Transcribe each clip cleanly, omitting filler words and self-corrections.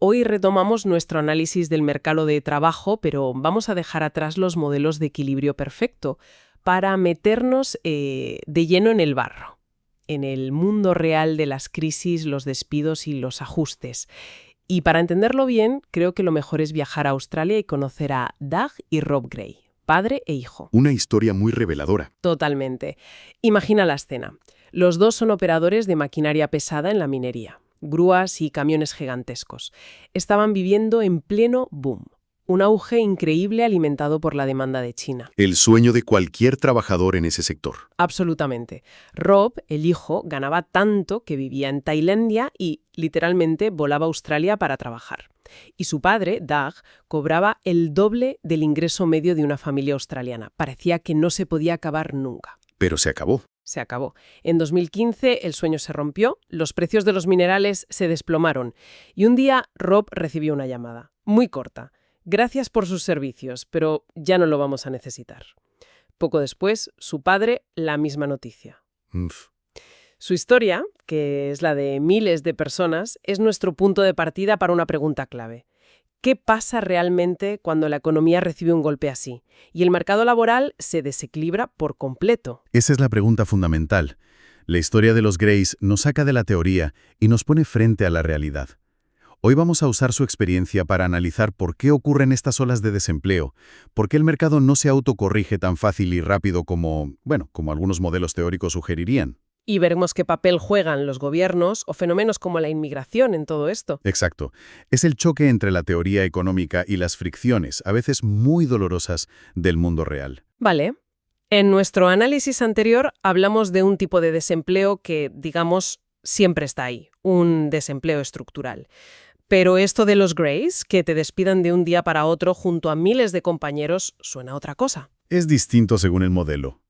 Hoy retomamos nuestro análisis del mercado de trabajo, pero vamos a dejar atrás los modelos de equilibrio perfecto para meternos de lleno en el barro, en el mundo real de las crisis, los despidos y los ajustes. Y para entenderlo bien, creo que lo mejor es viajar a Australia y conocer a Doug y Rob Gray, padre e hijo. Una historia muy reveladora. Totalmente. Imagina la escena. Los dos son operadores de maquinaria pesada en la minería, grúas y camiones gigantescos. Estaban viviendo en pleno boom, un auge increíble alimentado por la demanda de China. El sueño de cualquier trabajador en ese sector. Absolutamente. Rob, el hijo, ganaba tanto que vivía en Tailandia y literalmente volaba a Australia para trabajar. Y su padre, Doug, cobraba el doble del ingreso medio de una familia australiana. Parecía que no se podía acabar nunca. Pero se acabó. Se acabó. En 2015 el sueño se rompió, los precios de los minerales se desplomaron y un día Rob recibió una llamada, muy corta. Gracias por sus servicios, pero ya no lo vamos a necesitar. Poco después, su padre, la misma noticia. Su historia, que es la de miles de personas, es nuestro punto de partida para una pregunta clave. ¿Qué pasa realmente cuando la economía recibe un golpe así y el mercado laboral se desequilibra por completo? Esa es la pregunta fundamental. La historia de los Grays nos saca de la teoría y nos pone frente a la realidad. Hoy vamos a usar su experiencia para analizar por qué ocurren estas olas de desempleo, por qué el mercado no se autocorrige tan fácil y rápido como algunos modelos teóricos sugerirían. Y veremos qué papel juegan los gobiernos o fenómenos como la inmigración en todo esto. Exacto. Es el choque entre la teoría económica y las fricciones, a veces muy dolorosas, del mundo real. Vale. En nuestro análisis anterior hablamos de un tipo de desempleo que, digamos, siempre está ahí, un desempleo estructural. Pero esto de los Grays, que te despidan de un día para otro junto a miles de compañeros, suena a otra cosa. Es distinto según el modelo.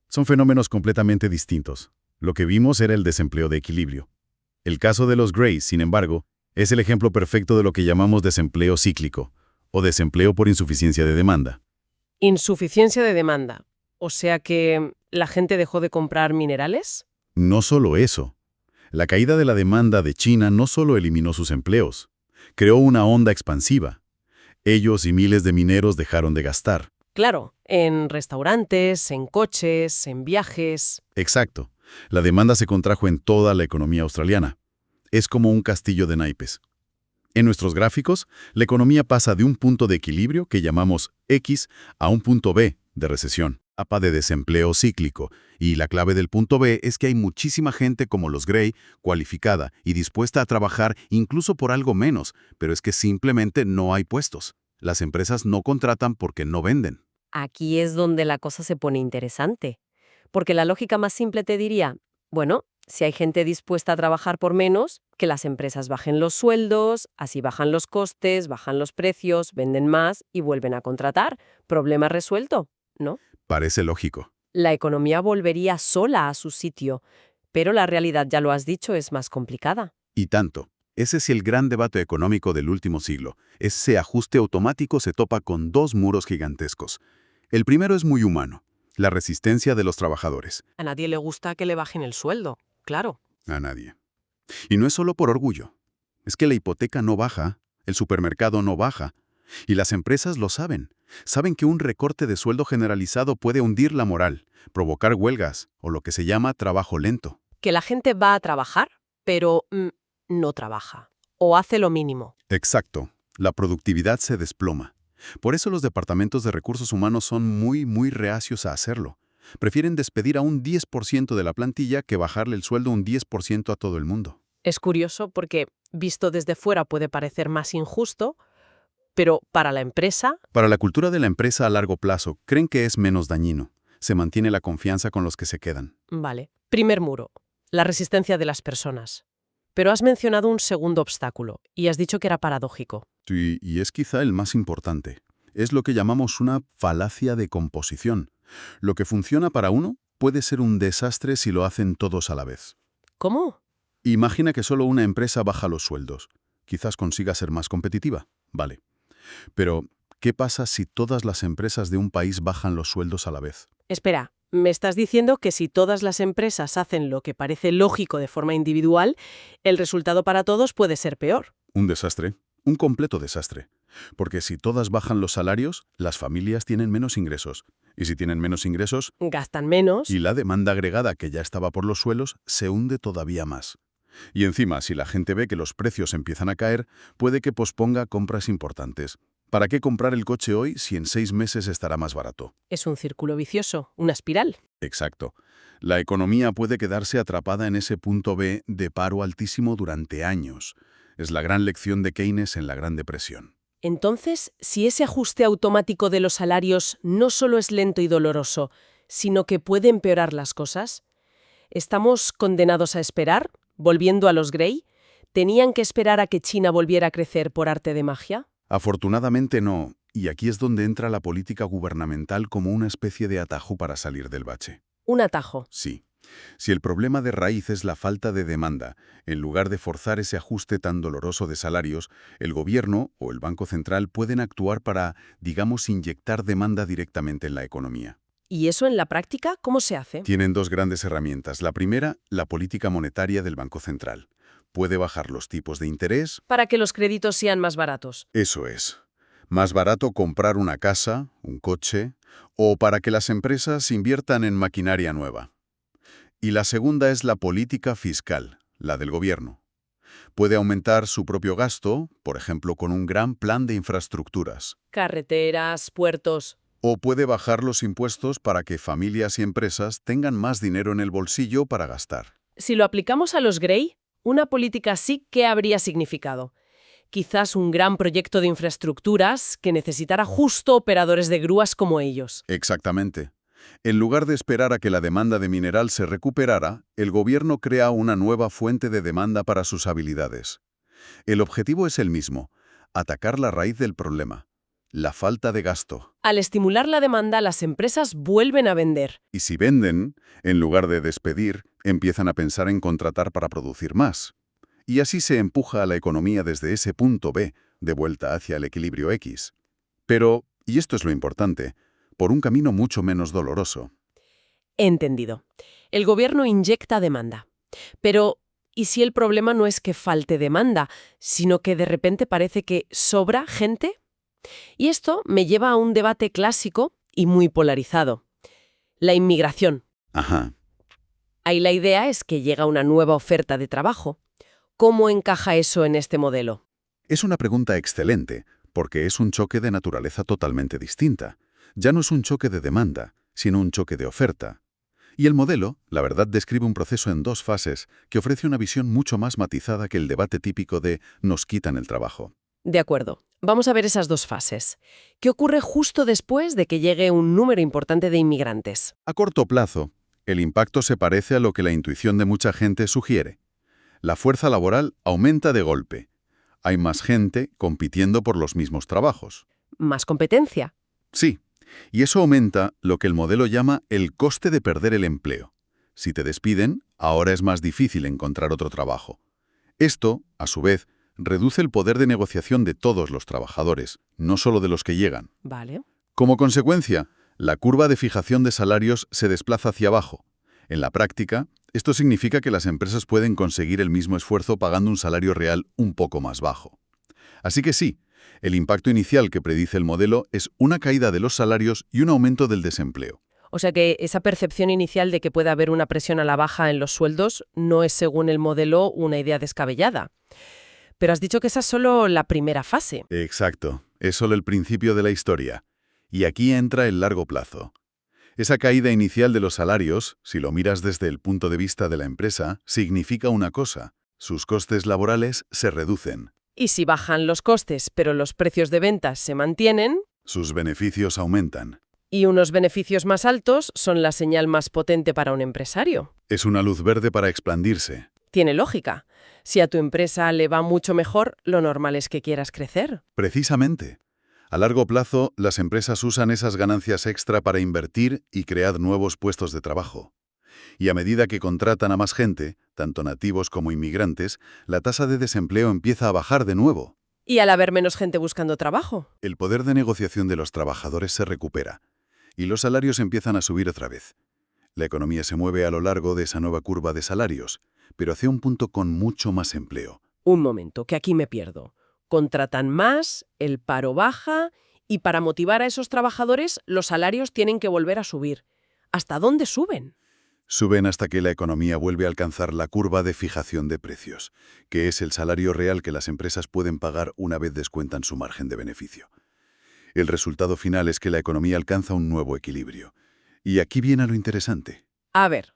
Son fenómenos completamente distintos. Lo que vimos era el desempleo de equilibrio. El caso de los Grays, sin embargo, es el ejemplo perfecto de lo que llamamos desempleo cíclico, o desempleo por insuficiencia de demanda. Insuficiencia de demanda. O sea que la gente dejó de comprar minerales. No solo eso. La caída de la demanda de China no solo eliminó sus empleos, creó una onda expansiva. Ellos y miles de mineros dejaron de gastar. Claro, en restaurantes, en coches, en viajes. Exacto. La demanda se contrajo en toda la economía australiana. Es como un castillo de naipes. En nuestros gráficos, la economía pasa de un punto de equilibrio que llamamos X a un punto B de recesión, APA de desempleo cíclico. Y la clave del punto B es que hay muchísima gente como los Gray, cualificada y dispuesta a trabajar incluso por algo menos, pero es que simplemente no hay puestos. Las empresas no contratan porque no venden. Aquí es donde la cosa se pone interesante. Porque la lógica más simple te diría, bueno, si hay gente dispuesta a trabajar por menos, que las empresas bajen los sueldos, así bajan los costes, bajan los precios, venden más y vuelven a contratar. Problema resuelto, ¿no? Parece lógico. La economía volvería sola a su sitio, pero la realidad, ya lo has dicho, es más complicada. Y tanto. Ese es el gran debate económico del último siglo. Ese ajuste automático se topa con dos muros gigantescos. El primero es muy humano. La resistencia de los trabajadores. A nadie le gusta que le bajen el sueldo, claro. A nadie. Y no es solo por orgullo. Es que la hipoteca no baja, el supermercado no baja. Y las empresas lo saben. Saben que un recorte de sueldo generalizado puede hundir la moral, provocar huelgas o lo que se llama trabajo lento. Que la gente va a trabajar, pero no trabaja. O hace lo mínimo. Exacto. La productividad se desploma. Por eso los departamentos de recursos humanos son muy reacios a hacerlo. Prefieren despedir a un 10% de la plantilla que bajarle el sueldo un 10% a todo el mundo. Es curioso porque, visto desde fuera, puede parecer más injusto, pero para la empresa... Para la cultura de la empresa a largo plazo, creen que es menos dañino. Se mantiene la confianza con los que se quedan. Vale. Primer muro. La resistencia de las personas. Pero has mencionado un segundo obstáculo, y has dicho que era paradójico. Sí, y es quizá el más importante. Es lo que llamamos una falacia de composición. Lo que funciona para uno puede ser un desastre si lo hacen todos a la vez. ¿Cómo? Imagina que solo una empresa baja los sueldos. Quizás consiga ser más competitiva. Vale. Pero, ¿qué pasa si todas las empresas de un país bajan los sueldos a la vez? Espera, me estás diciendo que si todas las empresas hacen lo que parece lógico de forma individual, el resultado para todos puede ser peor. Un desastre. Un completo desastre. Porque si todas bajan los salarios, las familias tienen menos ingresos. Y si tienen menos ingresos, Gastan menos. y la demanda agregada que ya estaba por los suelos se hunde todavía más. Y encima, si la gente ve que los precios empiezan a caer, puede que posponga compras importantes. ¿Para qué comprar el coche hoy si en 6 meses estará más barato? Es un círculo vicioso, una espiral. Exacto. La economía puede quedarse atrapada en ese punto B de paro altísimo durante años. Es la gran lección de Keynes en la Gran Depresión. Entonces, si ese ajuste automático de los salarios no solo es lento y doloroso, sino que puede empeorar las cosas, ¿estamos condenados a esperar? Volviendo a los Gray, ¿tenían que esperar a que China volviera a crecer por arte de magia? Afortunadamente no, y aquí es donde entra la política gubernamental como una especie de atajo para salir del bache. Un atajo. Sí. Si el problema de raíz es la falta de demanda, en lugar de forzar ese ajuste tan doloroso de salarios, el gobierno o el Banco Central pueden actuar para, digamos, inyectar demanda directamente en la economía. ¿Y eso en la práctica cómo se hace? Tienen dos grandes herramientas. La primera, la política monetaria del Banco Central. Puede bajar los tipos de interés. Para que los créditos sean más baratos. Eso es. Más barato comprar una casa, un coche, o para que las empresas inviertan en maquinaria nueva. Y la segunda es la política fiscal, la del gobierno. Puede aumentar su propio gasto, por ejemplo, con un gran plan de infraestructuras. Carreteras, puertos. O puede bajar los impuestos para que familias y empresas tengan más dinero en el bolsillo para gastar. Si lo aplicamos a los Gray, una política así, ¿qué habría significado? Quizás un gran proyecto de infraestructuras que necesitara justo operadores de grúas como ellos. Exactamente. En lugar de esperar a que la demanda de mineral se recuperara, el gobierno crea una nueva fuente de demanda para sus habilidades. El objetivo es el mismo, atacar la raíz del problema, la falta de gasto. Al estimular la demanda, las empresas vuelven a vender. Y si venden, en lugar de despedir, empiezan a pensar en contratar para producir más. Y así se empuja a la economía desde ese punto B, de vuelta hacia el equilibrio X. Pero, y esto es lo importante, por un camino mucho menos doloroso. Entendido. El gobierno inyecta demanda. Pero, ¿y si el problema no es que falte demanda, sino que de repente parece que sobra gente? Y esto me lleva a un debate clásico y muy polarizado. La inmigración. Ajá. Ahí la idea es que llega una nueva oferta de trabajo. ¿Cómo encaja eso en este modelo? Es una pregunta excelente, porque es un choque de naturaleza totalmente distinta. Ya no es un choque de demanda, sino un choque de oferta. Y el modelo, la verdad, describe un proceso en 2 fases que ofrece una visión mucho más matizada que el debate típico de «nos quitan el trabajo». De acuerdo. Vamos a ver esas 2 fases. ¿Qué ocurre justo después de que llegue un número importante de inmigrantes? A corto plazo, el impacto se parece a lo que la intuición de mucha gente sugiere. La fuerza laboral aumenta de golpe. Hay más gente compitiendo por los mismos trabajos. ¿Más competencia? Sí. Y eso aumenta lo que el modelo llama el coste de perder el empleo. Si te despiden, ahora es más difícil encontrar otro trabajo. Esto, a su vez, reduce el poder de negociación de todos los trabajadores, no solo de los que llegan. Vale. Como consecuencia, la curva de fijación de salarios se desplaza hacia abajo. En la práctica, esto significa que las empresas pueden conseguir el mismo esfuerzo pagando un salario real un poco más bajo. Así que sí, el impacto inicial que predice el modelo es una caída de los salarios y un aumento del desempleo. O sea que esa percepción inicial de que puede haber una presión a la baja en los sueldos no es, según el modelo, una idea descabellada. Pero has dicho que esa es solo la primera fase. Exacto, es solo el principio de la historia. Y aquí entra el largo plazo. Esa caída inicial de los salarios, si lo miras desde el punto de vista de la empresa, significa una cosa: sus costes laborales se reducen. Y si bajan los costes, pero los precios de ventas se mantienen, Sus beneficios aumentan. y unos beneficios más altos son la señal más potente para un empresario. Es una luz verde para expandirse. Tiene lógica. Si a tu empresa le va mucho mejor, lo normal es que quieras crecer. Precisamente. A largo plazo, las empresas usan esas ganancias extra para invertir y crear nuevos puestos de trabajo. Y a medida que contratan a más gente, tanto nativos como inmigrantes, la tasa de desempleo empieza a bajar de nuevo. Y al haber menos gente buscando trabajo. El poder de negociación de los trabajadores se recupera. Y los salarios empiezan a subir otra vez. La economía se mueve a lo largo de esa nueva curva de salarios, pero hacia un punto con mucho más empleo. Un momento, que aquí me pierdo. Contratan más, el paro baja y para motivar a esos trabajadores los salarios tienen que volver a subir. ¿Hasta dónde suben? Suben hasta que la economía vuelve a alcanzar la curva de fijación de precios, que es el salario real que las empresas pueden pagar una vez descuentan su margen de beneficio. El resultado final es que la economía alcanza un nuevo equilibrio. Y aquí viene lo interesante. A ver,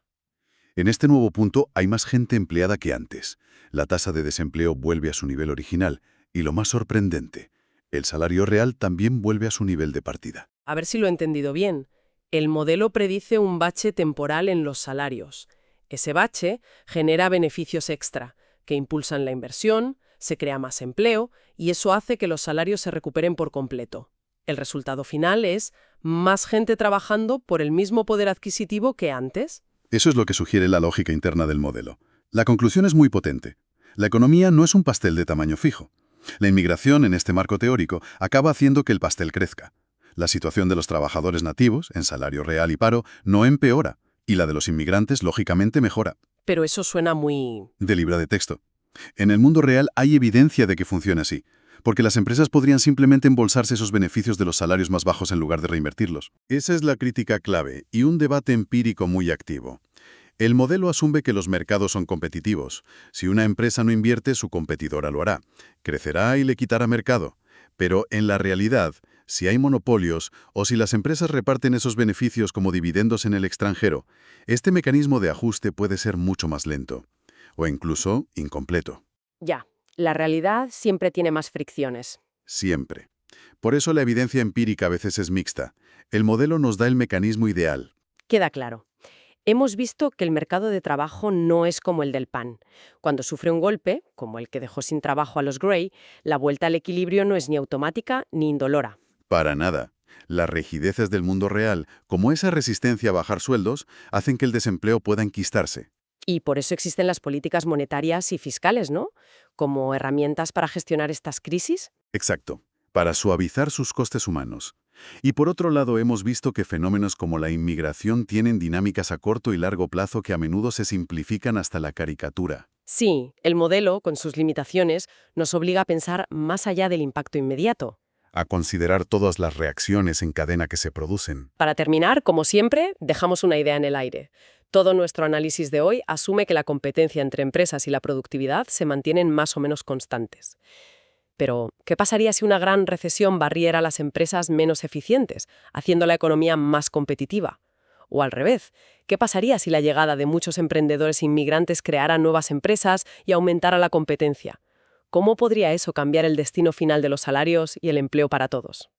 En este nuevo punto hay más gente empleada que antes. La tasa de desempleo vuelve a su nivel original. Y lo más sorprendente, el salario real también vuelve a su nivel de partida. a ver si lo he entendido bien. El modelo predice un bache temporal en los salarios. Ese bache genera beneficios extra, que impulsan la inversión, se crea más empleo y eso hace que los salarios se recuperen por completo. El resultado final es más gente trabajando por el mismo poder adquisitivo que antes. Eso es lo que sugiere la lógica interna del modelo. La conclusión es muy potente. La economía no es un pastel de tamaño fijo. La inmigración, en este marco teórico, acaba haciendo que el pastel crezca. La situación de los trabajadores nativos, en salario real y paro, no empeora, y la de los inmigrantes, lógicamente, mejora. Pero eso suena muy... De libra de texto. En el mundo real hay evidencia de que funciona así, porque las empresas podrían simplemente embolsarse esos beneficios de los salarios más bajos en lugar de reinvertirlos. Esa es la crítica clave y un debate empírico muy activo. El modelo asume que los mercados son competitivos. Si una empresa no invierte, su competidora lo hará. Crecerá y le quitará mercado. Pero en la realidad, si hay monopolios o si las empresas reparten esos beneficios como dividendos en el extranjero, este mecanismo de ajuste puede ser mucho más lento o incluso incompleto. Ya, la realidad siempre tiene más fricciones. Siempre. Por eso la evidencia empírica a veces es mixta. El modelo nos da el mecanismo ideal. Queda claro. Hemos visto que el mercado de trabajo no es como el del pan. Cuando sufre un golpe, como el que dejó sin trabajo a los Gray, la vuelta al equilibrio no es ni automática ni indolora. Para nada. Las rigideces del mundo real, como esa resistencia a bajar sueldos, hacen que el desempleo pueda enquistarse. Y por eso existen las políticas monetarias y fiscales, ¿no? Como herramientas para gestionar estas crisis. Exacto, para suavizar sus costes humanos. Y por otro lado, hemos visto que fenómenos como la inmigración tienen dinámicas a corto y largo plazo que a menudo se simplifican hasta la caricatura. Sí, el modelo, con sus limitaciones, nos obliga a pensar más allá del impacto inmediato. A considerar todas las reacciones en cadena que se producen. Para terminar, como siempre, dejamos una idea en el aire. Todo nuestro análisis de hoy asume que la competencia entre empresas y la productividad se mantienen más o menos constantes. Pero, ¿qué pasaría si una gran recesión barriera a las empresas menos eficientes, haciendo la economía más competitiva? O al revés, ¿qué pasaría si la llegada de muchos emprendedores inmigrantes creara nuevas empresas y aumentara la competencia? ¿Cómo podría eso cambiar el destino final de los salarios y el empleo para todos?